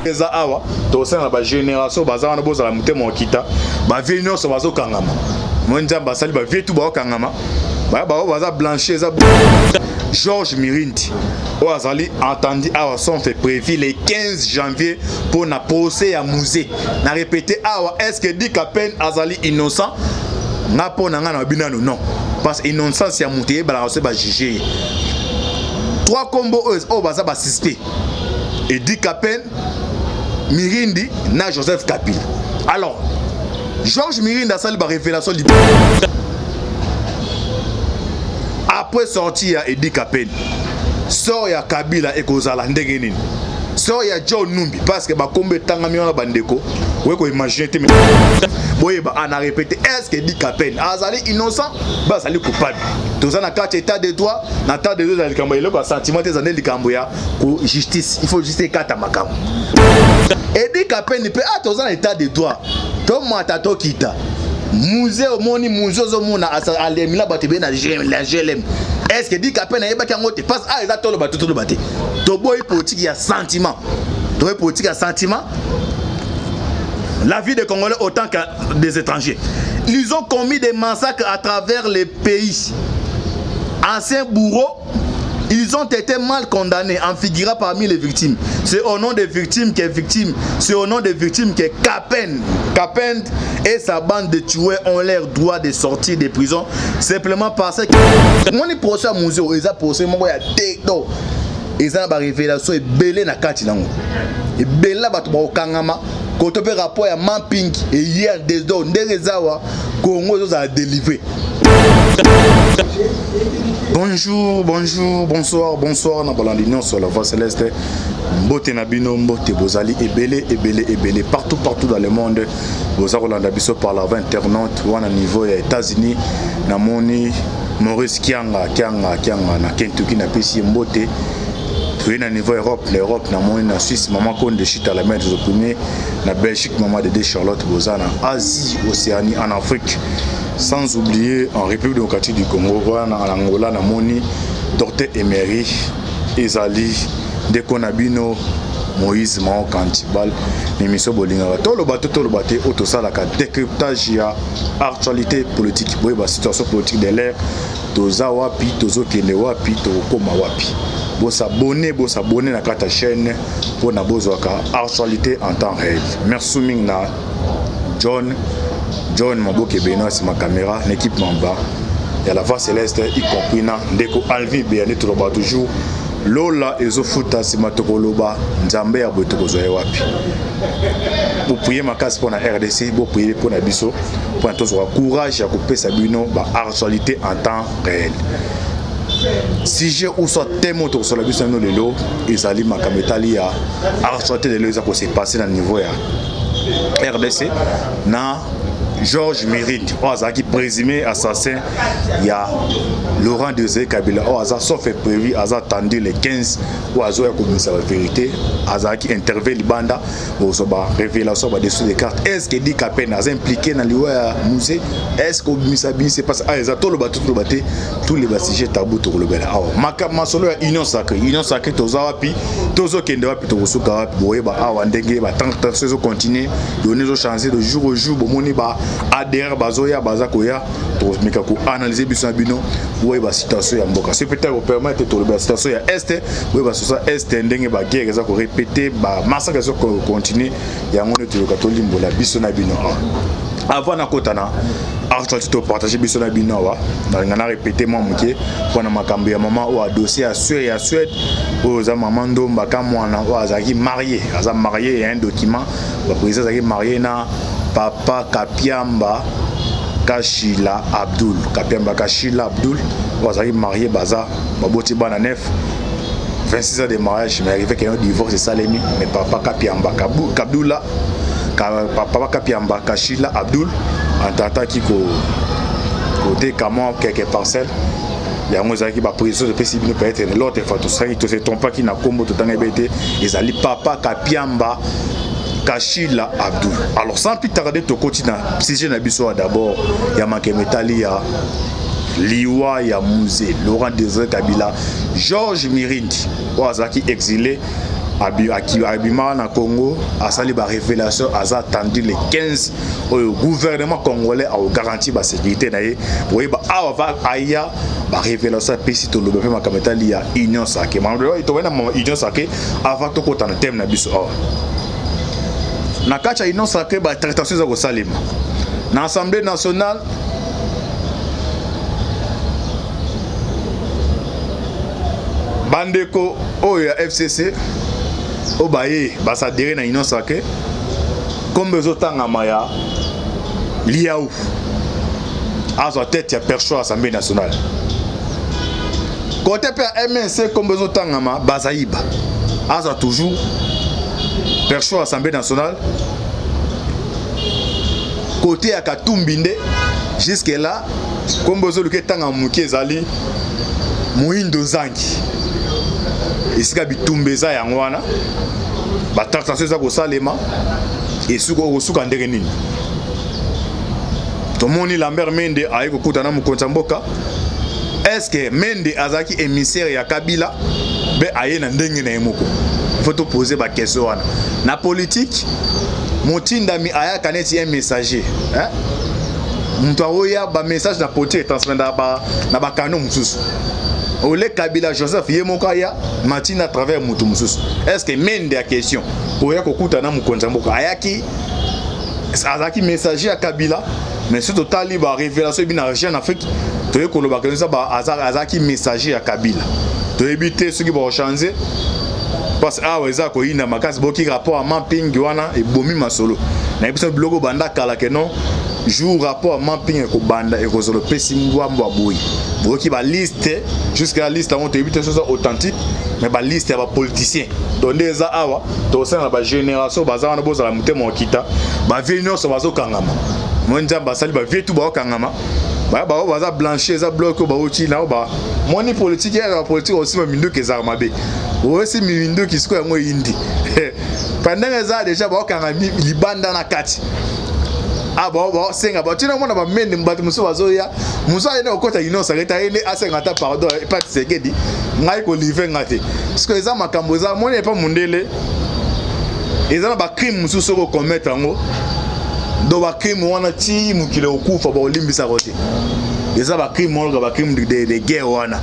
eza awa to sana ba génération baza wana bozala mutema okita ba venir so bazo kangama monja basali ba vietu ba kangama ba baza blancher za Georges Mirindi o azali entendu awa son fait prévu le 15 janvier pour na procès à musée na répéter awa est-ce que dit qu'à peine azali innocent na pona nga na binano non parce que innocence ya muté ba la ba juger trois combos o baza ba suspect et dit qu'à peine Mirindi na Joseph Kabila. Alors Georges Mirindi a sali ba révélation après sortir et dit qu'à peine sort ya Kabila et kozala ndenge nini sort ya John Numbi parce que ba kombe tanga miona bandeko we ko imaginer te boye ba ana répéter est-ce que dit qu'à peine azali innocent ba azali coupable toza na carte état de droit na ta de deux za likambo ile ko sentiment te zane likambo ya ko justice il faut juste kata makambo et dit qu'à peine peut toza na état de droit to mata to kita musée au moni musée zo mona alemila batebe na la GLM est-ce que dit qu'à peine yeba kango te passe ah exactement le bateau to le bateau to boy politique ya sentiment to boy politique ya sentiment la vie des Congolais autant que des étrangers ils ont commis des massacres à travers les pays anciens bourreaux. Ils ont été mal condamnés en figurant parmi les victimes. C'est au nom des victimes qu'est victime. C'est au nom des victimes que Kapen et sa bande de tueurs ont leur droit de sortir des prisons. Simplement parce que mon procès à musée, ils ont procès mon boy à Tekdo. Ils ont révélation et belé na kati nango. Et belé la batu ba kangama. Quand on fait rapport à Mapping et hier des dons Nderezawa Congo ils ont délivré. Bonjour, bonsoir, na balandino sur la voie céleste. Mbote nabino, mbote bozali ebele partout dans le monde. Boza Rolanda biso par la voie internaute ou à niveau des États-Unis, na moni Maurice Kianga na Kentucky na pesi mbote. Puis na niveau l'Europe na moni na Suisse maman Konde Chita la mer des opprimés, na Belgique maman de Charlotte Bozana, Asie, Océanie, en Afrique. Sans oublier en République démocratique du Congo, en Angola, na moni, Dr Emery, Ezali, Dekonabino, Moïse Mao Kantibal, l'émission Bolinga. Tout le bateau, autosalaka, décryptage ya actualité politique, la situation politique de l'air, toza wapi, tozo kende wapi, tokoma wapi. Bo s'abonner na kata chaîne pour na bozwaka actualité en temps réel. Merci mingna John Maboke Benoît c'est ma caméra, l'équipe Mamba. Il y a la voix céleste, y compris na Ndeko Alvi Béané tout le bas toujours. Lola ezo futa sima tokoloba Nzambe ya botoko zoye wapi. Pour prier ma casse pour la RDC, pour prier pour la biso, pour tous avoir courage à couper sa bino ba actualité en temps réel. Si j'ai ou soit témoin sur la biso no lelo, ezali makametali ya actualité de l'eau ça passer dans le niveau ya RDC na Georges Mirindi, qui présumé assassin, il y a Laurent Désiré Kabila, sauf prévu, attendu les 15, ou a commis sa vérité, qui intervient les bandes, révélation dessous des cartes. Est-ce que dit qu'à peine impliqué dans le musée? Est-ce que c'est parce que tout le bateau, tous les sujets tabous, tout le bel. Ma solo union sacrée, Tozawapi, Tozo Kendawapi, Tozokawapi, Boeba, Awandenge, tant que ça continue, donner aux chances de jour au jour, Bomoni, ADR bazoya bazakoya to meka ko analyser biso bino ouais ba situation ya mboka c'est peut-être permettre to la situation ya est ouais ba ça est ndenge ba guerre za ko répéter ba massacre za ko continuer ya ngone to ka to limbola biso na bino avant na kotana actualité to partager biso na bino wa na répéter moi muke pona makambo ya maman ou dossier à Suède o za maman ndomba ka mwana wa azaki marié il y a un document ba président azaki marié na Papa Kapiamba Kashila Abdul. Vous avez marié Baza, Baboti Bananef. 26 ans de mariage, mais arrivé qu'il y a un divorce et Salemi. Mais Papa Kapiamba Kabdoula, Papa Kapiamba Kashila Abdul, en tant qui côté Kamon quelques parcelles. Il y a un qui va prison de possible peut être l'autre fois tout ça, il ne se trompe pas qui n'a combo tout en ébêté. Ils allaient Papa Kapiamba Kashila Abdul. Alors sans plus tarder to continue si je n'habite d'abord il y a manqué métalli ya Liwa ya Musée Laurent Désiré Kabila Georges Mirindi Oazaki exilé abima na Congo asali ba révélation asa attendu le 15 au gouvernement congolais a garanti ba sécurité na ye oui ba awa aya ba révélation pesi to lobe ma kametali ya union sacrée mamdo ito wena union sacrée avant to kota na thème na biso awa na kacha union sacrée ba traitation za ko salima na assemblée nationale bandeko oyo ya FCC obaye basadere na union sacrée comme bezotanga maya liaou azo tête ya percho assemblée nationale côté per MNC comme bezotanga ma bazaïba azo toujours percho assemblée nationale côté ya Katumbinde jusque là comme bezoluke tanga muki ezali Moindo Zangi esika bitumbeza yango wana batractation za kosalema esuko kosuka ndenge nini tomoni Lambert Mende ayi kokutana mukonza mboka est-ce que Mende azaki émissaire ya Kabila be aye na ndenge na yemoko il faut te poser ba question wana na politique motindami aya kaneti un messager hein mutu aoya ba message na politique transmettre na ba canon mususu Ole Kabila Joseph Yemokaya Martin à travers Mutumsus. Est-ce que mène des questions pour y avoir na mukonza mboka ayaki azaki messager à Kabila mais surtout taliba révélation bien en Afrique to ye koloba kenza ba azaki messager à Kabila to éviter ceux qui vont changer parce ah ouais ça ko ina makasi boki rapport à mapping wana et bomi masolo na ebiso blogo banda kala que non jour rapport à mapping ko banda et ko zolo pesi mbwa boyi boki ba liste jusqu'à la liste on te éviter choses authentiques mais ba liste ya ba politiciens donc des awa to sana ba génération baza na boza la mutema okita ba venir so bazo kangama monja ba sali ba vietu ba kangama ba baza blancher za bloc ba oti na ba moni politique ya politique aussi mindo ke za mabe aussi mindo ki siko yango indi pendant ça déjà ba kangama libanda na kati abo senga ba tina mona ba mende mbati muso bazoya muso ene okota ino sareta ene asenga ta pardon pas segedi ngai ko livrer ngate parce que eza makambo eza mona pas mundele eza ba crime muso soko commettre ngo do ba crime wana ti mukile okufa ba olimbisa kote eza ba crime wana ba crime de guerre wana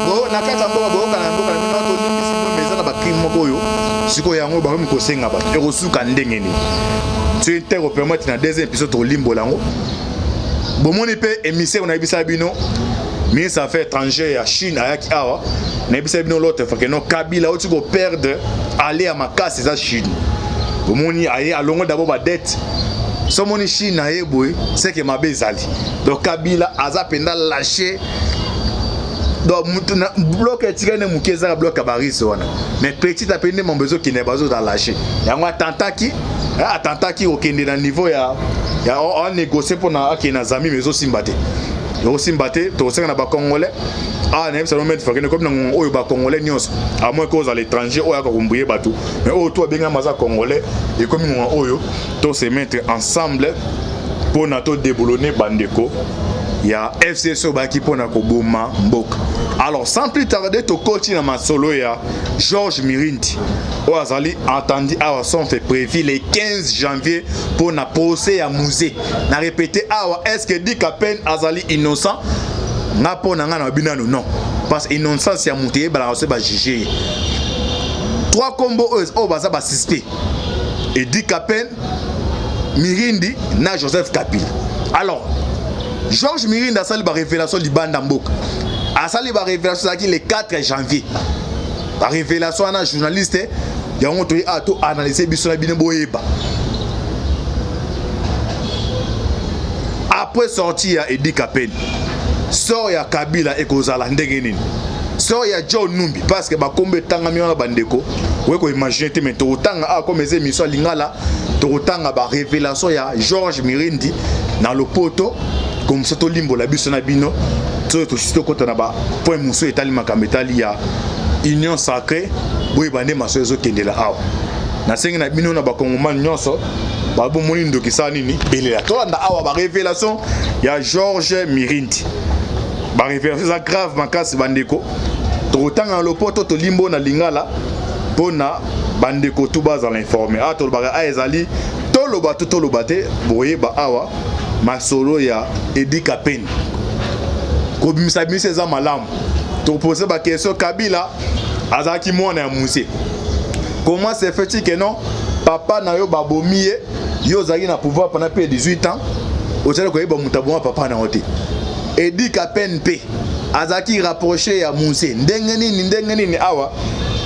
bo nakata mboka bo kana mboka na to olimbisi ndo eza na ba crime moko yo siko yango ba ko senga ba erosuka ndenge ni tu te permettre na deuxième épisode au limbo lango bomoni pe émissaire on a bisa bino ministre affaires étrangères à Chine ayaki awa na bisa bino l'autre fait que non Kabila o tu ko perdre aller à makasi za Chine bomoni aye alongo d'abord ba dette somoni Chine aye boy c'est que mabezali donc Kabila aza penda lâcher donc bloc etikane mukeza bloc abaris wana mais petit à petit mon besoin qui n'est pas dans lâcher yango atantaki okende na niveau ya on négocier pour na akina zami mais aussi mbaté to senga na ba congolais na ça moment fakene comme na oyo ba congolais nyos à moins cause à l'étranger oyo ka kumbuye batou mais oyo to benga maza congolais et comme nous oyo to se mettre ensemble pour na to déboulonner bandeko ya FCC baki pona ko boma mboka. Alors sans plus tarder to coach na masolo ya Georges Mirindi o azali entendu awa son fait prévu le 15 janvier pour na procès ya musée na répéter awa est-ce que dit qu'à peine azali innocent na pona nga na binano non parce innocence ya muté bala se ba juger trois combos o baza ba suspect et dit qu'à peine Mirindi na Joseph Kabila. Alors Georges Mirindi a sali ba révélation libanda mboka. A sali ba révélation le 4 janvier. La révélation na journaliste ya on to analyser biso na bino boyeba. Après sortie ya Edi Kapen. Sort ya Kabila et kozala ndenge nini. Sort ya John Numbi parce que ba kombe tanga miona bandeko. We ko imaginer te mais to tanga comme les émissions lingala to tanga ba révélation ya Georges Mirindi dans le poto comme ça to limbo la biso na bino to sito kota na ba point muso etali makametali ya union sacrée boy bande maso ezo kendela awa na sengi na bino na ba kongomani nyonso ba bo moni ndoki sa nini belela to landa awa ba révélation ya Georges Mirindi ba révélation ça grave makasi bandeko to tanga le poto to limbo na lingala pona bandeko tout bas dans l'informer a tolobaka a ezali toloba tout tolobate boye ba awa masolo ya Edi Kapeni ko bimisa bimisa za malamu to poser ba question Kabila azaki mwana ya Muse comment c'est fait que non papa na yo babomiye yo zaki na pouvoir pendant plus de 18 ans otala ko yeba mutaboma papa na hote Edi Kapeni pe azaki rapproché ya Muse ndenge nini awa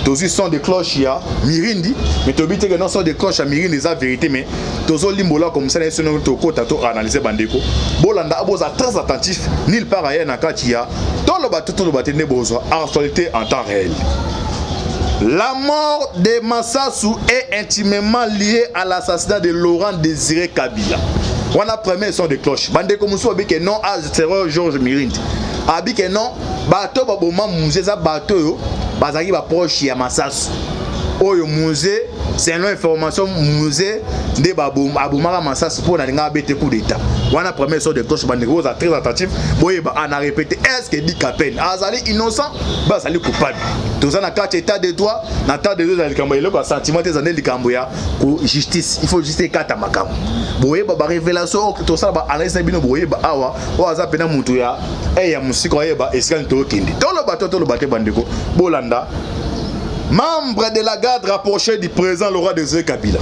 tozi son de cloche ya Mirindi mais tobite que non son de cloche ya Mirindi za vérité mais tozo limbola comme ça sur notre côté to analyser bandeko bolanda aboza très attentif nulle part ailleurs na kati ya toloba tene bozo actualité en temps réel. La mort de Massassou est intimement liée à l'assassinat de Laurent Désiré Kabila. On a premier son de cloche bandeko muso bi que non à terreur Georges Mirindi abi que non bato baboma museza bato yo bazaki ba proche ya Massassou oyo musée c'est une information musée de babomaka Massassou pour na linga bete coup d'état wana premier sort de cloche bandeko za très attentif boye ba ana répéter est-ce que Edi Kapeni azali innocent ba azali coupable toza na carte état de droit na ta de deux za likambo eloko sentiment te za ne likambo ya ko justice il faut juste kata makambo boye ba révélation to ça ba analyse bino boye ba awa o aza pena mutu ya ya musiko yeba eskan to kindi tolo baté bandeko bolanda membre de la garde rapprochée du président Laurent Désiré Kabila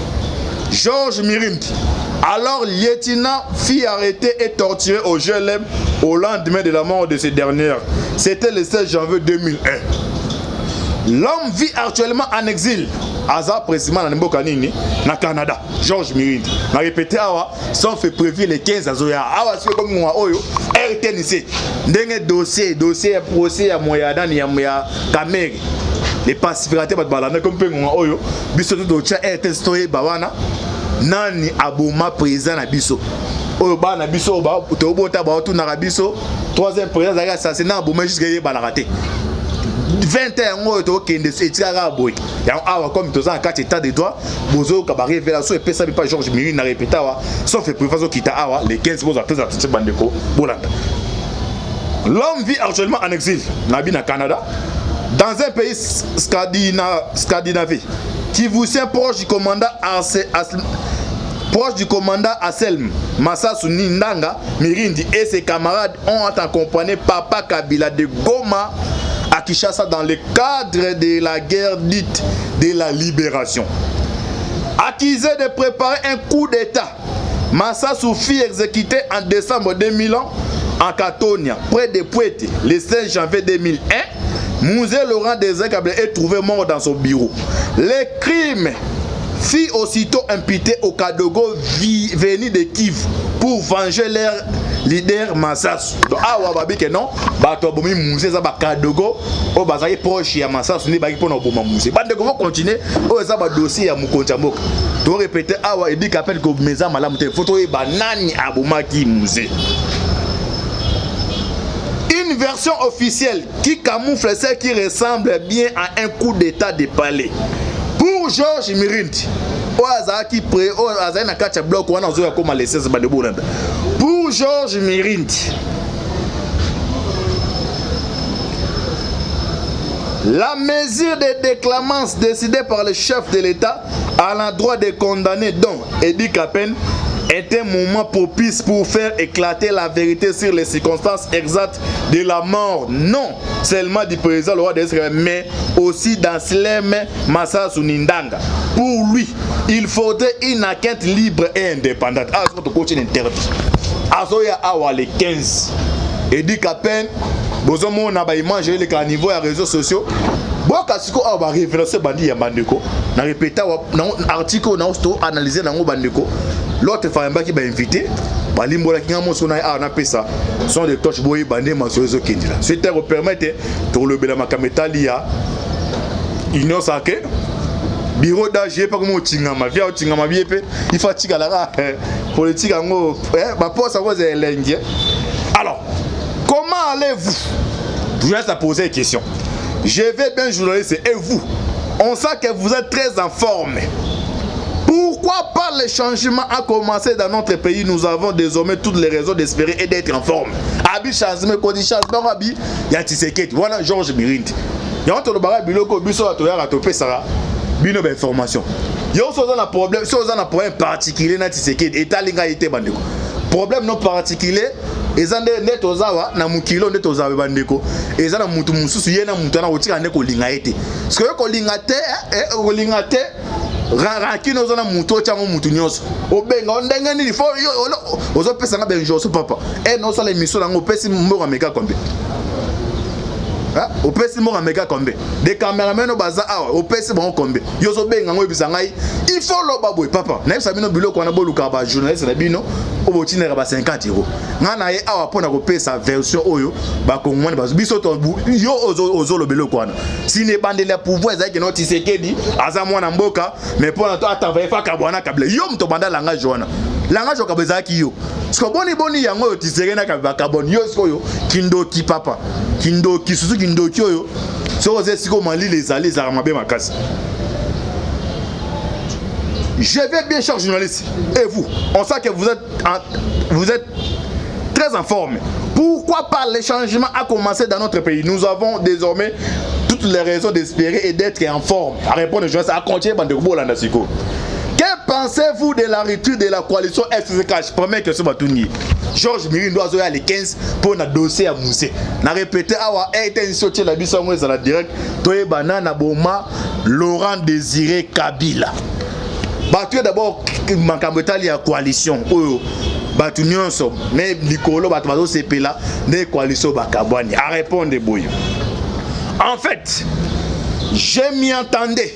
Georges Mirindi alors lieutenant fut arrêté et torturé au GLM au lendemain de la mort de ces dernières. C'était le 16 janvier 2001. L'homme vit actuellement en exil. Aza précisément dans Mboka Nini, na Canada. Georges Mirindi. Na répété awa, sont fait prévu les 15 azoya. Awa si comme moi oyo RTNC. Ndenge dossier procès ya moya ya Kameri. Les pacificateurs bat balana comme pe moi oyo. Biso to tia RTNC bawana. Nani aboma président na biso. Oyo ba na biso ba to bota ba to na biso. Troisième président za assassinat aboma jusqu'à balaraté. 20 ans to kende etira boy ya awa comme toza en quatre états de droit bozo ka ba révélation et pesa pas Georges Mirindi na répéta wa sauf préfazo kita awa les 15 bozo très attentifs bandeko bolanda. L'homme vit actuellement en exil na Canada dans un pays scandinave qui vous tient proche du commandant Anselme Massassou Ndanga Mirindi et ses camarades ont accompagné Papa Kabila de Goma à Kinshasa dans le cadre de la guerre dite de la libération. Accusé de préparer un coup d'état, Massassou fut exécuté en décembre 2001 en Katonia, près de Poitiers, le 16 janvier 2001. Musée Laurent Désiré Kabila est trouvé mort dans son bureau. Les crimes fut aussitôt imputé au Kadogo venu de Kivu pour venger leur leader Massassou. Donc awa babi que non, bato bomi musée za ba Kadogo o bazali proche ya Massassou ni baki pona boma musée. Bande ko continuer o za ba dossier ya mukonja mboka. To répéter awa Edi Kapeni ko meza malamu te photo e banani aboma ki musée. Une version officielle qui camoufle ce qui ressemble bien à un coup d'état de palais. Pour Georges Mirindi, pour Georges Mirindi, la mesure de déclamance décidée par le chef de l'État à l'endroit des condamnés dont Edi Kapeni est un moment propice pour faire éclater la vérité sur les circonstances exactes de la mort, non seulement du président Laurent Désiré Kabila, mais aussi d'Anselme Massassou Ndanga. Pour lui, il faudrait une enquête libre et indépendante. Ah, c'est notre coach interview. Azoya Awa les 15. Edi Kapeni, bozomo na ba image les niveau ya réseaux sociaux. Boka siko awa révélation bandi ya bandeko. Na répéta na article na sto analyser na ngo bandeko. L'autre femme qui m'a invité, Balimbola qui a mon son a pesa, sont des touches boy bandés ma sur les Kindila. Ce terre permettait pour le Bela Makametalia, Union Sake, bureau d'AG, pas comme au Tingama, via au Tingama, il fatigue à la politique en haut, ma poste à vous est l'Indien. Alors, comment allez-vous? Je vais te poser une question. Je vais bien journaliste et vous, on sent que vous êtes très en forme. Pourquoi pas le changement a commencé dans notre pays? Nous avons désormais toutes les raisons d'espérer et d'être en forme. Abi changement, quand il change, il y a Tshisekedi, voilà Georges Mirindi. Il y a un biloko biso atoya ratopé Sarah. bino ba information. Yo so na problème, so na problème particulier na Tshisekedi état linga été bandeko. Problème non particulier ezande net ozawa na mukilo net ozawa bandeko. Ezana mutu mususu yena mutu na otika ndeko linga été. Parce que ko linga te rankino ozana mutu chango mutu nyonso. Obenga ndenge ni fo ozo pesa nga benjo so papa. No sala émission nango pesi mboko meka kombe. Au pesi mo ameka kombe des caméramans au baza awa au pesi bon kombe yo so benga ngo bisangai il faut lo baboy papa na bisa bino biloko na boluka ba journaliste na bino o botinera ba 50 euros ngana ye awa pona ko pesa version oyo ba kongwana ba biso to yo ozo lo biloko wana si ne bande la pouvoir za ke no Tshisekedi aza mwana mboka mais pona to atava fa kabwana kabla yo mto banda langa jona langa joka bezaki yo sko boni yango yo Tshisekedi na kabba kabon yo sko yo kindoki papa kindoki susu kindoki oyo so oze siko mali les allées za mabe makasi. Je vais bien, chers journalistes, et vous, on sait que vous êtes très informés. Pourquoi pas les changements a commencé dans notre pays? Nous avons désormais toutes les raisons d'espérer et d'être en forme. À répondre aux journalistes, à continuer par de gros landasiko. Que pensez-vous de la rupture de la coalition FCK? Première question, Batouni. Georges Mirin doit avoir les 15 pour un dossier à Moussé. Na répété, awa été sorti la bise en la direct. Toye banana boma Laurent Désiré Kabila. Batu d'abord mankambetali ya coalition. Oyo batu nyonso mais likolo batu bazo sepela ne coalition bakabwani. À répondre boyo. En fait, je m'y entendais.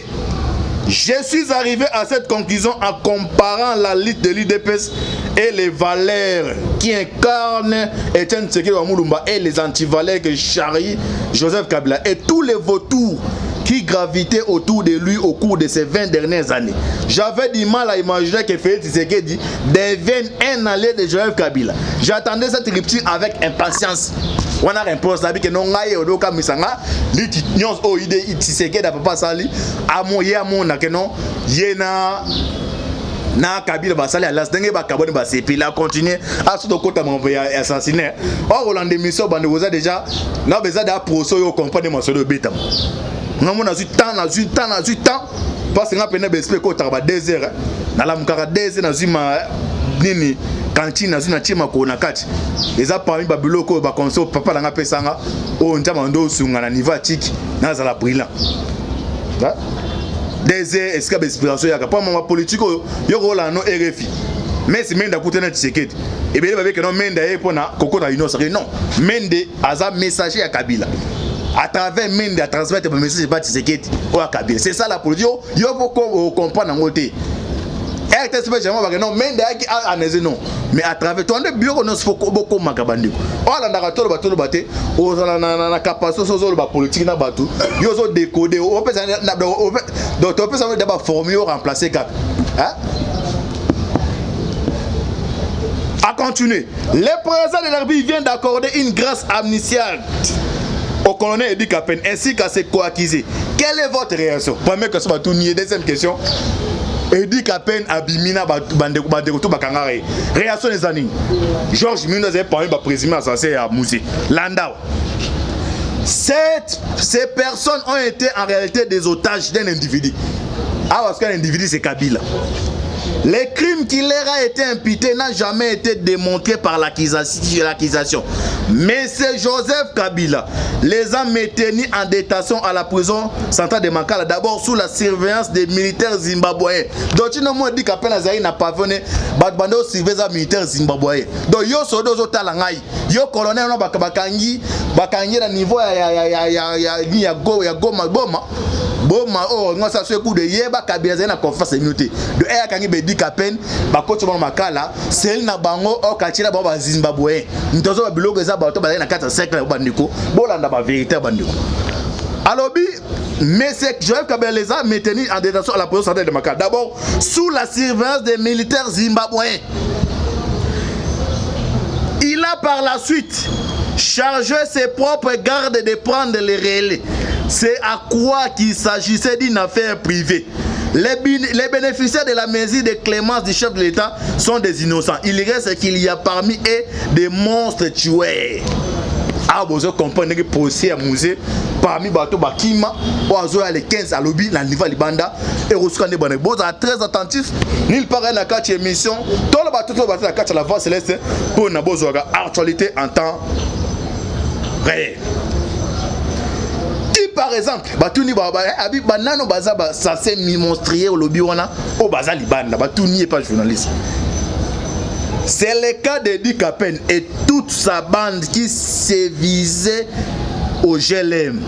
Je suis arrivé à cette conclusion en comparant la liste de l'UDPS et les valeurs qui incarnent Etienne Tshisekedi Wamulumba et les antivaleurs que charrie Joseph Kabila et tous les vautours qui gravitaient autour de lui au cours de ces 20 dernières années. J'avais du mal à imaginer que Félix Tshisekedi devienne un allié de Joseph Kabila. J'attendais cette rupture avec impatience. On a réponse là que non ngaye odoka misanga liti nyons o ide Tshisekedi da papa sali amoye amona que non yena na Kabila basali à l'astenge ba kabone ba sepi la continuer à ce kota m'envoyer assassiner. Or Hollande mission bande vous a déjà na besoin da proso yo comprendre mon solo betam. Ngamo na temps parce que nga pena bespé ko tarba 2 heures na la mukara 2 heures na zima nini cantine na zina chima ko na kati eza parmi babiloko ba konso papa na nga pesanga o ntama ndo sunga na niveau tiki na za la brillant ha 2 heures est-ce que inspiration ya pas ma politique yo ko la no RFI mais c'est menda kutena Tshisekedi et bien avec non menda e pona kokota inosare non mende aza messager ya Kabila à travers Mende à transmettre le message de Tshisekedi au Kabila. C'est ça la politique. Yo faut comprendre en côté. RTS jamais va non Mende a anésé non. Mais à travers ton bureau nous faut beaucoup makabandi. Oh la ndakato le bateau le baté. Oh na capacité sozo le politique na bateau. Yo zo décoder. On peut donc on peut savoir d'abord former ou remplacer cap. Hein? À continuer. Le président de la République vient d'accorder une grâce amnistiale au colonel Edi Kapen ainsi qu'à ses co-accusés. Quelle est votre réaction? Première question, deuxième question. Edi Kapen abimina bandeko to bakangare. Réaction des années. Georges Mirin avait parlé de président assassin à Moussé. Landau. Ces personnes ont été en réalité des otages d'un individu. Ah, parce qu'un individu c'est Kabila. Les crimes qui leur a été imputés n'ont jamais été démontrés par l'accusation. Mais c'est Joseph Kabila les a maintenus en détention à la prison centrale de Makala, d'abord sous la surveillance des militaires zimbabwéens. Donc tu n'as dit qu'après Nazari n'a pas venu, bando surveillance militaires zimbabwéens. Donc yo sodo talangai, yo colonel no bakangi na niveau ya goma boma oh nga sa coup de yeba Kabila na confiance immunité de aya kangi be di Kapen ba coach ba Makala sel na bango o kachira ba Zimbabwe ntozo ba biloko za ba to ba na 4-5 na bandiko bolanda ba vérité bandiko alobi mais c'est Joseph Kabila les a maintenus en détention à la prison centrale de Makala, d'abord sous la surveillance des militaires zimbabwéens. Il a par la suite chargé ses propres gardes de prendre les relais. C'est à quoi qu'il s'agissait d'une affaire privée. Les bénéficiaires de la mesure de clémence du chef de l'État sont des innocents. Il reste qu'il y a parmi eux des monstres tueurs. Ah, vous comprenez que procès à musée parmi bateau bakima oazo ya les 15 à lobby na niveau libanda et Roscane Bonne Beaux très attentif nil paraît na 4 émission tout le bateau la 4 la voix céleste pour na bozoga actualité en temps réel. Qui par exemple batuni baba abi banano baza ça c'est monstrueux au lobby wana au baza libanda batuni pas journaliste. C'est le cas de Dick Apen et toute sa bande qui s'est visée au GLM,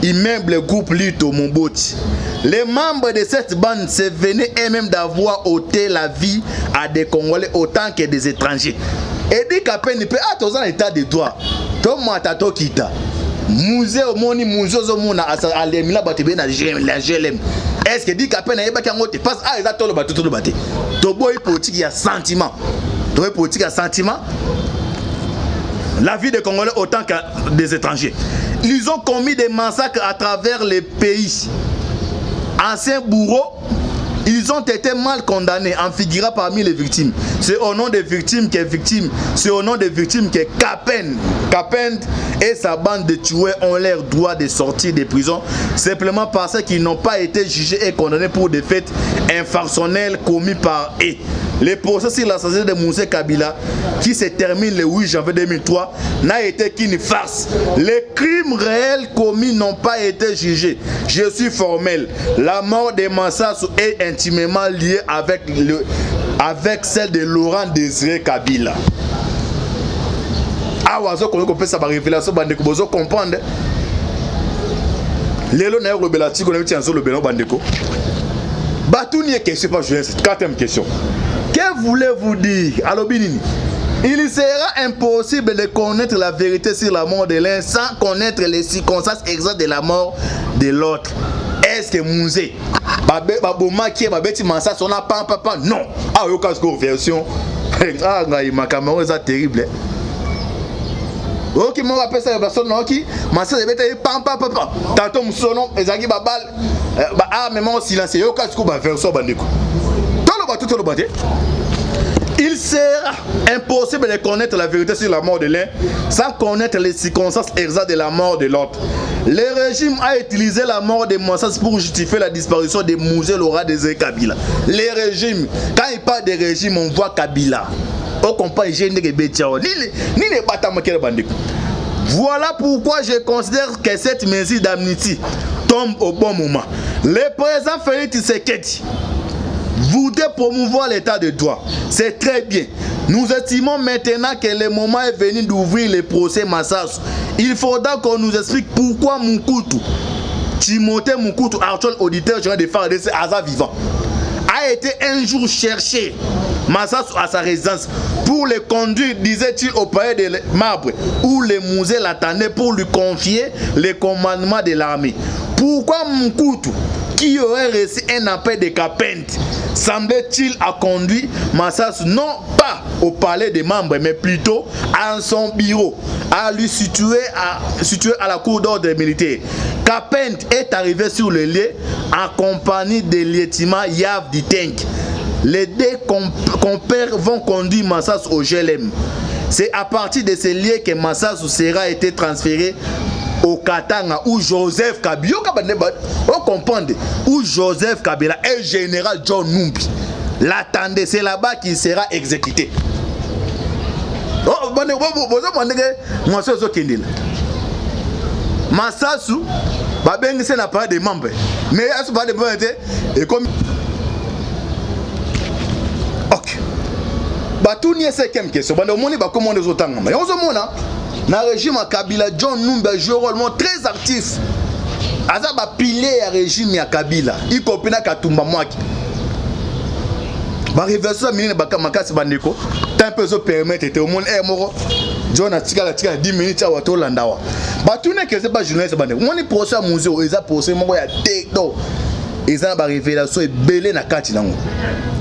immeuble groupe Lito Momboti. Les membres de cette bande se venaient eux-mêmes d'avoir ôté la vie à des Congolais autant que des étrangers. Et Dick Apen peut être en état de droit. Comme moi, Tato Kita. Musée au Moni, Musée au Mona, à l'Emila Batébé, la GLM. Est-ce que Dick Apen n'a pas qu'à monter? Parce que ça, tout le bateau, tout le bateau. Tobo est politique, il y a sentiment. Politique à sentiment, la vie des Congolais autant que des étrangers. Ils ont commis des massacres à travers les pays. Anciens bourreaux, ils ont été mal condamnés en figurant parmi les victimes. C'est au nom des victimes qu'est victime. C'est au nom des victimes que Kapen et sa bande de tueurs ont leur droit de sortir des prisons simplement parce qu'ils n'ont pas été jugés et condamnés pour des faits infractionnels commis par eux. Le procès sur l'assassinat de Moussé Kabila, qui se termine le 8 janvier 2003, n'a été qu'une farce. Les crimes réels commis n'ont pas été jugés. Je suis formel. La mort de Massassou est intimement liée avec celle de Laurent Désiré Kabila. Ah, on peut savoir révélation, vous comprendre. Lélo n'a eu le belati, on a eu le belon bandeko. Batouni est question, pas Julien, c'est quatrième question. Que voulez-vous dire? Alors, Binini, il sera impossible de connaître la vérité sur la mort de l'un sans connaître les circonstances exactes de la mort de l'autre. Est-ce que Mouzé, Baboma qui est Babeti Mansa, son papa? Non. Ah, il y a une version. Ah, ma caméra est terrible. Ok, moi rappelle ça, personne ok, Mansa de bête papa. Tantôt Moussonon, Ezagi Babal, ah, mais moi silence, il y a une version bandeko. Tout le bateau. Il sera impossible de connaître la vérité sur la mort de l'un sans connaître les circonstances exactes de la mort de l'autre. Le régime a utilisé la mort de Massas pour justifier la disparition de Mouzé Laurent Désiré Kabila. Les régimes, quand il parle de régime, on voit Kabila. On comprend voilà pourquoi je considère que cette mesure d'amnistie tombe au bon moment. Le président Félix Tshisekedi voudrait promouvoir l'état de droit. C'est très bien. Nous estimons maintenant que le moment est venu d'ouvrir le procès Massassou. Il faudra qu'on nous explique pourquoi Moukoutou, Timothée Moukoutou, actuel auditeur général de FARDC Aza vivant, a été un jour cherché Massassou à sa résidence pour le conduire, disait-il, au palais de Marbre, où le musée l'attendait pour lui confier le commandement de l'armée. Pourquoi Moukoutou, qui aurait reçu un appel de Kapent, semblait-il a conduit Massassou non pas au palais des membres, mais plutôt à son bureau, à lui situé à la cour d'ordre militaire. Kapent est arrivé sur le lieu en compagnie de lieutenant Yav Ditenk. Les deux compères vont conduire Massassou au GLM. C'est à partir de ce lieu que Massassou sera été transféré au Katanga où Joseph Kabila, on comprend, où Joseph Kabila et général John Numbi l'attendait. C'est là-bas qu'il sera exécuté. Massassou, c'est n'a pas de membres, mais il n'y a pas de membres et comme tout n'y a cinquième question. Bah, on va commander aux autres. Mais on se montre, dans le régime à Kabila, John Numba joue un rôle très actif. Aza ba pilier à régime à Kabila. Il compris na Katumba Mwaki. Ba reverser ça minine baka makasi bandeko. Tant peu zo permettre te au monde moro. John a tika 10 minutes à wato landawa. Ba tout n'est que c'est pas journaliste bandeko. On est procès à musée, eza procès moko ya tekdo. Eza ba révélation et belé na kati nango.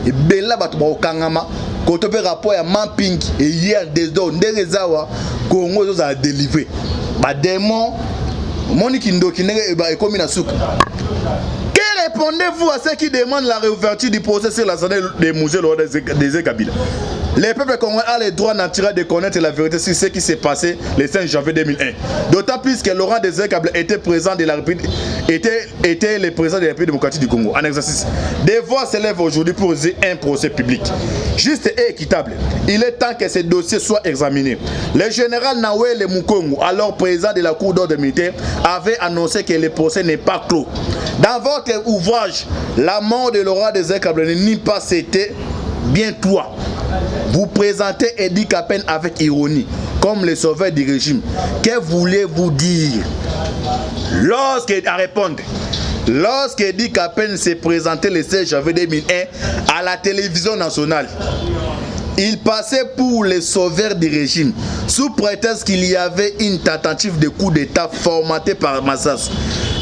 Et bela ba to ba okangama. Quand on fait rapport à mapping et hier des dons, des rézawa, Congo a délivré. Bah démon, Monique Ndoki est comme une soupe. Que répondez-vous à ceux qui demandent la réouverture du procès sur la santé des musées des Kabila? Le peuple congolais a le droit naturel de connaître la vérité sur ce qui s'est passé le 5 janvier 2001. D'autant plus que Laurent Désiré Kabila était président de la République, était le président de la République démocratique du Congo en exercice. Des voix s'élèvent aujourd'hui pour réaliser un procès public juste et équitable. Il est temps que ces dossiers soient examinés. Le général Nawele Mukongo, alors président de la Cour d'ordre militaire, avait annoncé que le procès n'est pas clos. Dans votre ouvrage, La mort de Laurent Désiré Kabila ne nie pas c'était bien toi. Vous présentez Edi Kapen avec ironie, comme le sauveur du régime. Que voulez-vous dire? Lorsque Edi Kapen s'est présenté le 16 janvier 2001 à la télévision nationale, il passait pour le sauveur du régime, sous prétexte qu'il y avait une tentative de coup d'État formatée par Massassou.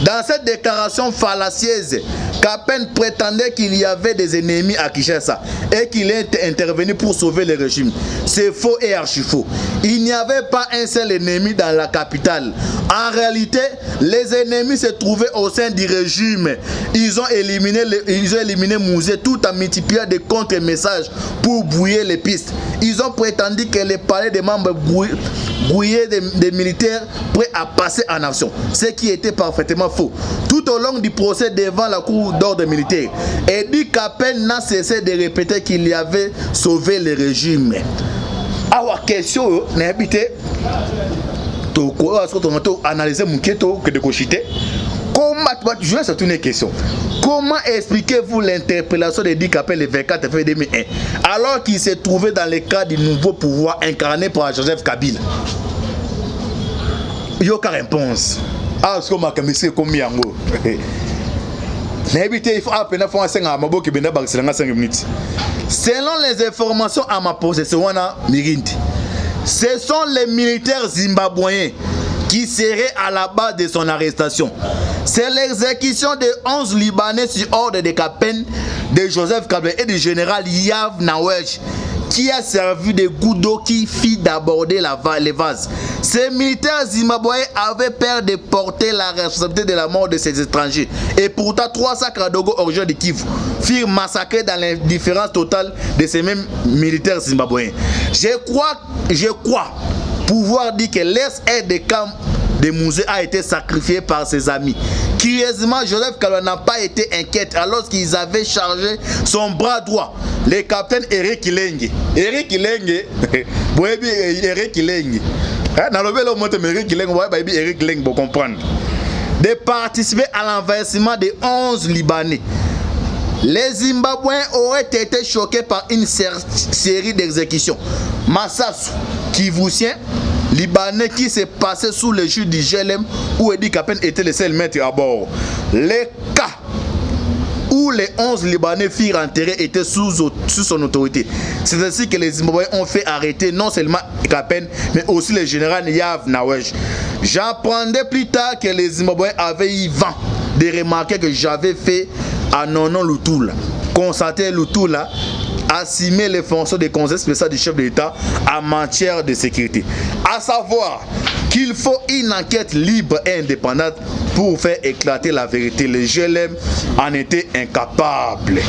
Dans cette déclaration fallacieuse, Kapen prétendait qu'il y avait des ennemis à Kinshasa et qu'il était intervenu pour sauver le régime. C'est faux et archi-faux. Il n'y avait pas un seul ennemi dans la capitale. En réalité, les ennemis se trouvaient au sein du régime. Ils ont éliminé Mouzé tout en multipliant des contre-messages pour brouiller les pistes. Ils ont prétendu que les palais des membres brouillaient des militaires prêts à passer en action, ce qui était parfaitement faux. Tout au long du procès devant la cour d'ordre militaire, Edi Kapen n'a cessé de répéter qu'il y avait sauvé le régime. Alors, question, n'habitez analyser mon keto que de cochiter. Comment, je vais surtout une question. Comment expliquez-vous l'interpellation d'Edi Kapen le 24 février 2001 alors qu'il s'est trouvé dans le cadre du nouveau pouvoir incarné par Joseph Kabila? Il n'y a aucune réponse. Ah, ce que ma commission est comme yango. Il faut appeler pour un 5 à ma boque et 5 minutes. Selon les informations à ma possession, ce sont les militaires zimbabwéens qui seraient à la base de son arrestation. C'est l'exécution de 11 Libanais sur ordre de Kapen, de Joseph Kabila et du général Yav Nawej qui a servi de goutte d'eau qui fit d'aborder les vases. Ces militaires zimbabwéens avaient peur de porter la responsabilité de la mort de ces étrangers. Et pourtant, 3 sacs à Dogo originaires de Kivu furent massacrés dans l'indifférence totale de ces mêmes militaires zimbabwéens. Je crois pouvoir dire que l'aide de camp de Mouzé a été sacrifié par ses amis. Curieusement, Joseph Kabila n'a pas été inquiet alors qu'ils avaient chargé son bras droit, le capitaine Eric Kilenge. Eric Kilenge, Eric Kilenge. Dans le vélo, Eric Kilenge, pour comprendre. De participer à l'envahissement de 11 Libanais. Les Zimbabwéens auraient été choqués par une série d'exécutions. Massassou, Kivusien, Libanais qui s'est passé sous le jus du GLM où Edi Kapen était le seul maître à bord. Les cas où les 11 Libanais furent enterrés étaient sous son autorité. C'est ainsi que les Zimbabwéens ont fait arrêter non seulement Kapen, mais aussi le général Yav Nawej. J'apprendais plus tard que les Zimbabwéens avaient eu vent de remarquer que j'avais fait à Nono Luthula, constater Luthula assumer les fonctions de conseil spécial du chef de l'État en matière de sécurité. À savoir qu'il faut une enquête libre et indépendante pour faire éclater la vérité. Le GLM en était incapable.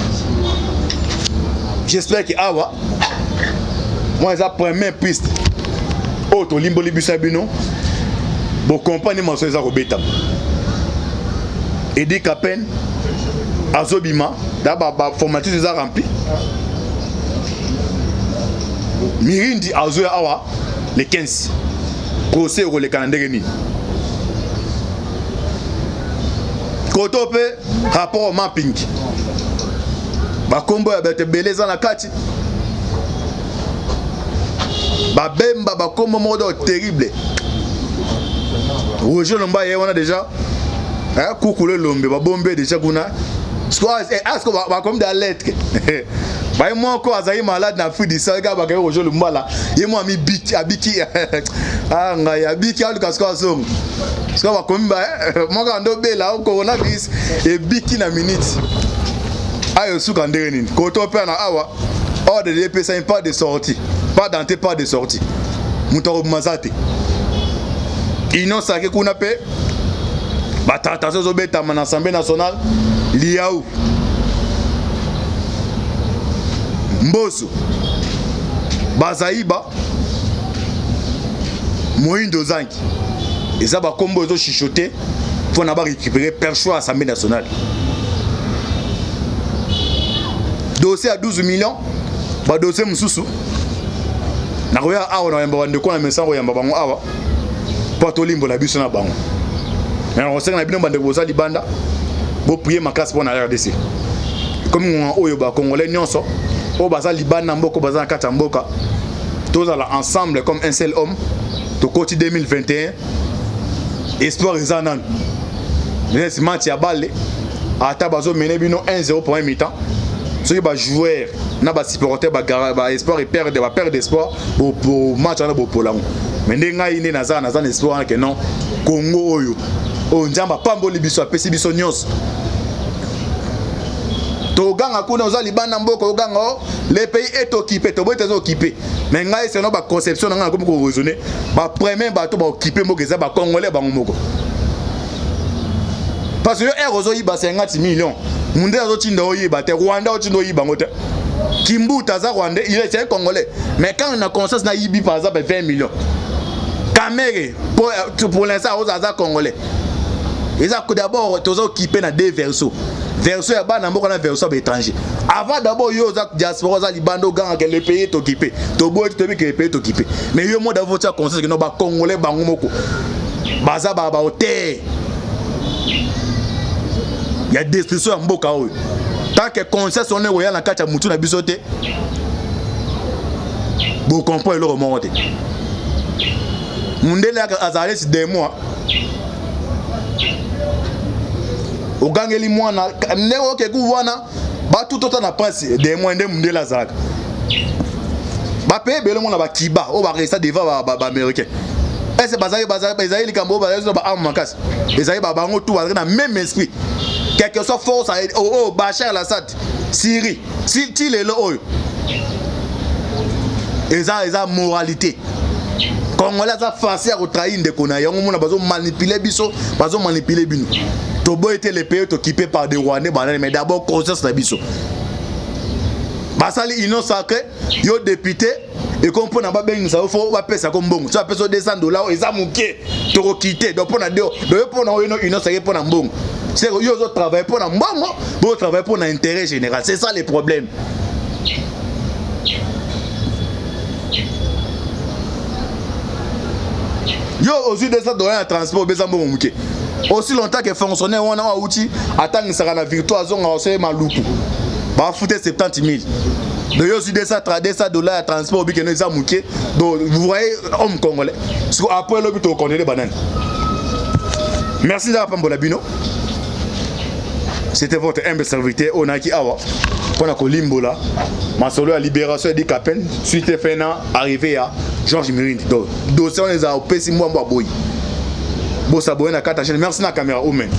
J'espère que Awa, moi, c'est la première piste. Auto limbo libusabino, bon compagnie m'en soit Robeta. Edi Kapen, Azobima, d'abord formatrice des rempli. Mirindi Azoya Awa, les 15. Procès au le calendrier ni. Kotope, rapport au mapping. Bakombo ya bete beleza na kati. Babemba bakombo modo terrible. Roger Lomba on a déjà. Coucou le Lombe, babombe déjà kuna. Est-ce que va comme des lettres? Bah moi encore azaï malade na Afrique du Sud ga ba ka Roger Lomba là. Yemo ami biki abiki. Ah ngai abiki alu kasko azong. Parce que va comme ba moi quand dobe là au coronavirus et biki na minute. Ayo sou kan dereni. Koto pe na awa. Ordre de DP pas de sortie. Pas d'entrée, pas de sortie. Mutaro mazate. Innocent que kuna pe. Ba tentation zo beta na Assemblée nationale. Liaou. Mboso. Bazaïba Moïndo Zangi et ça va combo de chichoter pour n'avoir récupéré percho à l'Assemblée nationale. Dossier à 12 millions, bah dossier Moussou. Na roya awa na yamba wande ko na message yamba bango awa. Porto limbo na biso na bango. Mais on sait que na bino bande ko sali banda. Bo prier ma classe pour na RDC. Comme on oyo ba congolais nyonso, o baza libana mboko baza na kata mboka. Tous ensemble comme un seul homme. To côté 2021. Espoir ezanan. Mais ce match ya balle ata bazo mener bino 1-0 pour un mi-temps. Ceux qui va jouer na ba supporter ba espoir et perdre d'espoir pour match na pour la. Mais ndenga ine na za espoir que non Congo oyo o njamba pamboli biso apesi biso nyos. To ganga kuna oza libanda mboko ganga le pays est occupé to bote occupé. Mais ngai c'est no ba conception nga comme ko raisonner ba premier bateau ba occuper mboko za ba congolais ba ngomoko. Parce que erozo yi ba 50 millions. Munde azotinda oyiba te Rwanda otinda oyiba ngote. Kimbuta za Rwanda, il est un Congolais. Mais quand on a conscience na yibi par exemple 20 millions. Caméré pour l'instant aux Aza Congolais. Ils ont d'abord tous occupé na deux versos. Verso ya ba na mboka na verso étranger. Avant d'abord yo za diaspora za libando gang que le pays est occupé. To boy to que le pays est occupé. Mais yo mo d'abord ta conscience que no ba Congolais ba ngomoko. Baza ba hotel. Il y a des destruction en mboka oyo. Tant que conscience on est royal na kati ya mutu na biso te. Bo comprendre le remonter. Mundele azalé si des mois. O gangeli mwana ndeko ke ku wana ba tout autant na passe des mois ndé mundele azaka. Ba paye belo mona ba kiba o ba resta devant ba américain. Et c'est bazali likambo bazali ba am makasi. Ezali ba bango tout na même esprit. Quel que soit force Bachar al-Assad, Syrie, si les lois, ils ont moralité. Congolais a facile à trahir des connards. Ils ont manipulé biso, ils ont manipulé bino. Tobo était le pays occupé par des Rwandais, mais d'abord conscience na biso. Basali union sacrée, yo député et comme pour na ba bengi ça faut ba pesa comme bongo. Ça pesa $200 ils ont muké, to quitter. Donc pour na deux, donc pour na union sacrée pour na bongo. C'est que vous travaillez pour un moment, vous travaillez pour un intérêt général. C'est ça le problème. Yo aussi de ça donner un transport besambo muké. Aussi longtemps que fonctionnaire on a outil attendre ça la victoire zone on sait maluku. Ba fouter 70 000. De yo aussi de ça $200 à transport bi que nous a muké. Donc vous voyez homme congolais. Après le but on connaît les bananes. Merci d'avoir pambola bino. C'était votre humble serviteur Onaki Awa. Pour la Colimbola, ma solo à libération dit Capen, suite Fena, arrivé à Georges Mirindi. Donc, dossier on les a opé 6 mois boy. Bon s'abonner à 4 chaînes. Merci la caméra Omen.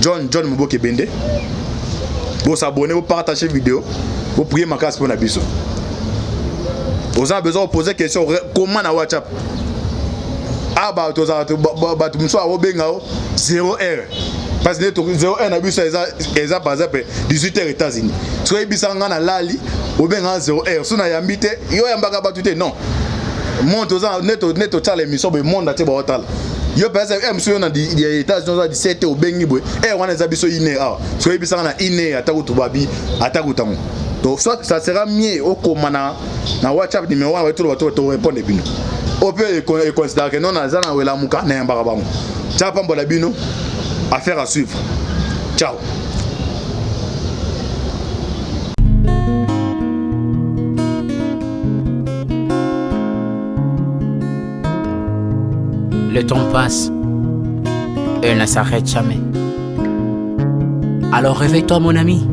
John Mboke Bende. Bon s'abonner, vous partager vidéo, vous prier ma classe pour la biso. Vous avez besoin de poser des questions comment na WhatsApp. Ah bah tu me sois au Bengao 0R. Parce que 0,1 na biso eza par exemple 18h États-Unis. So ebisanga na lali obenga 0R. So na yambite yo yambaka batute non. Monte oza neto tala émission be monde ate ba otala. Yo par exemple monsieur na di États-Unis za 17 obengi boy. Wana eza biso ine ah. So ebisanga na ine atakutu babi atakutango. Donc ça sera mieux au komana na WhatsApp numéro 1 to répondre bino. On peut considérer que non na za na wela muka na yambaka bango. Tchapa mbola bino. Affaire à suivre. Ciao. Le temps passe et ne s'arrête jamais. Alors réveille-toi mon ami.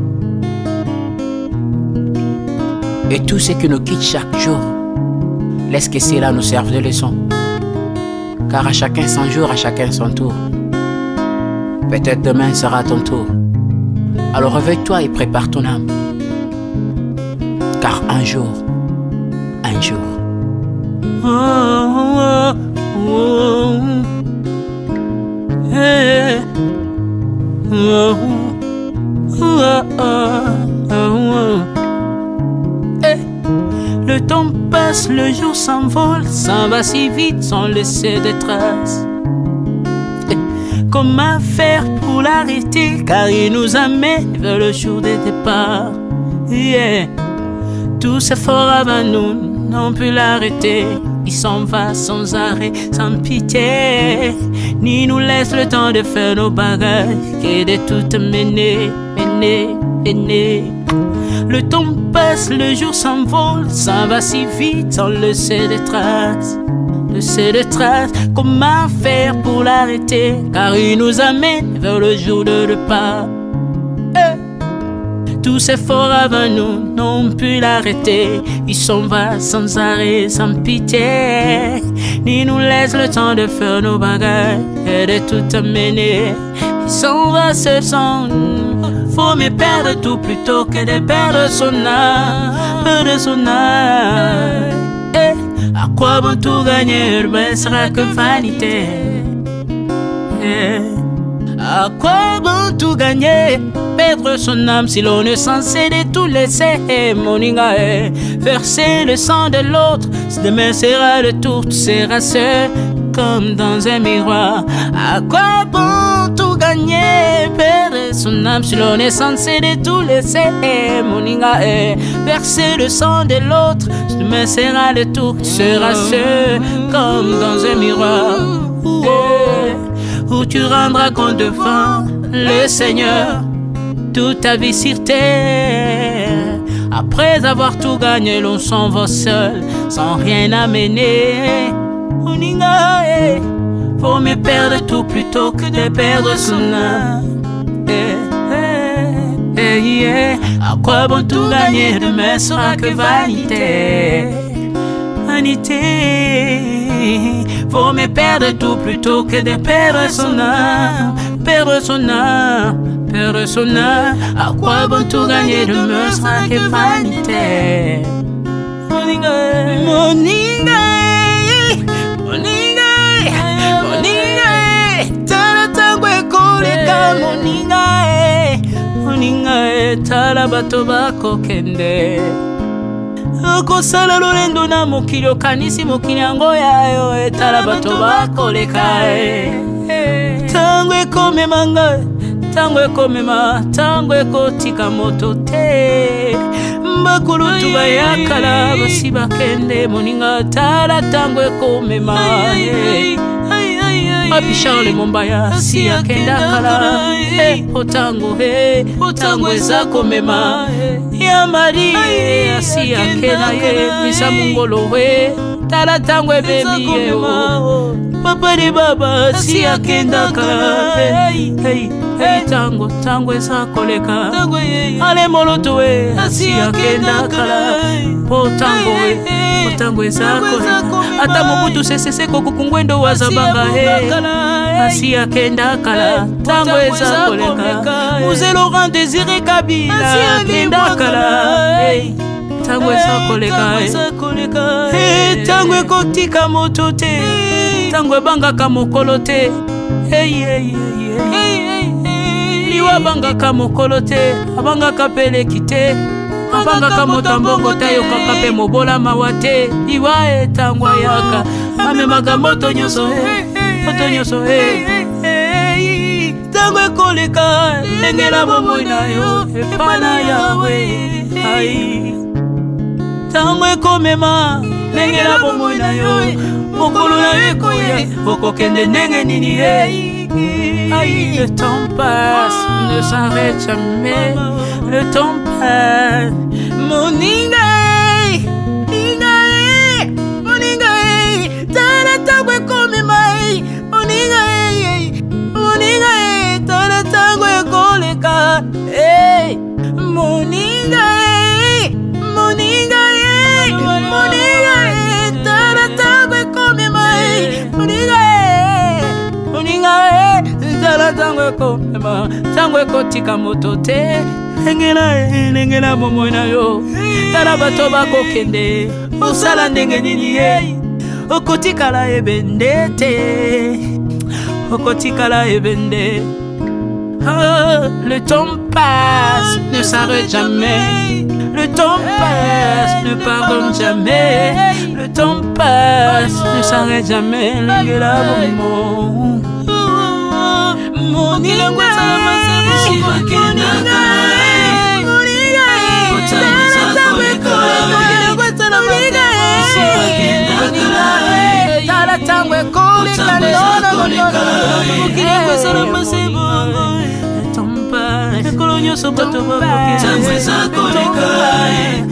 Et tout ce qui nous quitte chaque jour, laisse que cela nous serve de leçon. Car à chacun son jour, à chacun son tour. Peut-être demain sera ton tour. Alors réveille-toi et prépare ton âme. Car un jour. Le temps passe passe, le jour s'envole, s'en va si vite sans laisser de traces. Comment faire pour l'arrêter, car il nous amène vers le jour de départ. Yeah. Tous efforts avant nous n'ont pu l'arrêter. Il s'en va sans arrêt, sans pitié, ni nous laisse le temps de faire nos bagages, et de tout mener. Le temps passe, le jour s'envole, s'en va si vite sans laisser de traces. Comment faire pour l'arrêter, car il nous amène vers le jour de départ. Tous ces forts avant nous n'ont pu l'arrêter. Il s'en va sans arrêt, sans pitié, ni nous laisse le temps de faire nos bagages et de tout amener. Il s'en va seul sans nous. Faut mieux perdre tout plutôt que de perdre son âme, À quoi bon tout gagner, ben sera que vanité. À quoi bon tout gagner, perdre son âme si l'on est censé de tout laisser. Moninga, verser le sang de l'autre, si demain sera le tour, tu seras seul comme dans un miroir. À quoi bon tout gagner, perdre son âme si l'on est censé de tout laisser. Moninga, verser le sang de l'autre, si demain sera le tour, tu seras seul comme dans un miroir. Où tu rendras compte devant le Seigneur toute ta vie sur terre. Après avoir tout gagné, l'on s'en va seul, sans rien amener. Faut mieux perdre tout plutôt que de perdre son âme. À quoi bon tout gagner, demain sera que vanité. Faut mieux perdre tout plutôt que de perdre son âme. À quoi bon tout gagner, demain sera que vanité. Moninga, tala tango ekoleka. Moninga, tala bato bako kende. Okosala lolendo na mokili, okanisi mokili yango yayo, tala bato bakoleka. Tango ekomema ngai, tango ekomema, tango ekotika moto te. Bakulutu bayakala basi bakende. Moninga, tala tango ekomema. Papi Charles Mombaya si akenda kala. Otango eza komema. Ya Mari si akenda ye. Misa mungolo we, tala tango ebebi ye o. Papa de baba si akenda kala. Tango eza koleka. Ale moloto we si akenda kala. Tango eza koleka. Ata mobutu sesese kokukungwendo wazabanga asi akenda kala. Tango eza koleka. Mzee Laurent Désiré Kabila akenda kala. Tango eza koleka. Tango ekotika moto te, tango ebangaka mokolo te. Liwa bangaka mokolo te, abangaka peleki te. Abangaka motambongo tayo kaka pe mobola mawate. Liwa tango yaka amemaka moto nyoso tango ekoleka. Lengela bomoi na yo epana yawe. Tango ekomema, lengela bomoi na yo. Mokolo na yo ekoya, okokende ndenge nini. Le temps passe, ne s'arrête jamais. Le temps passe. Moninga, tala tango ekomema. Moninga, tala tango ekoleka. Moninga, tala tango ekomema. Moninga, tala tango ekomema. Tango ekotika moto te. Lengela bomoi na yo. Tala bato bakokende. Osala ndenge nini ye. Okotikala ebende te. Okotikala ebende. Le temps passe, ne s'arrête jamais. Le temps passe, ne pardonne jamais. Le temps passe, ne s'arrête jamais. Lingela bomo. Moni langwa salama sebu bakenda kai. Otanga zako lingwa salama sebu bakenda kai. Tala tangwe kolika no. Lingwa salama sebu. Kolonyo sobato baboke tangwe zako lingwa.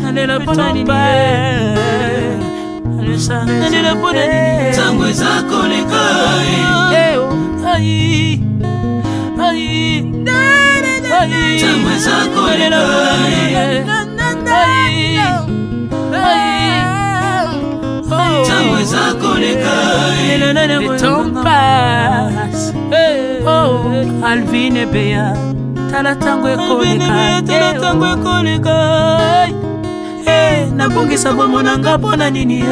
Alela pona nini. Alela pona nini. Tangwe zako lingwa. Ai. Tangwe zako le temps passe. Oh, Alvin et Béa. Tala tangwe koleka. Nabongisa bomo nanga pona nini.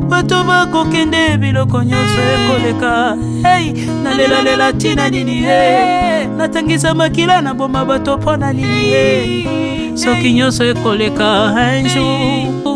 Bato bakokende biloko nyonso ekoleka. Nalela tina nini. Natangisa makila na boma bato pona nini. Soki nyonso ekoleka un jour.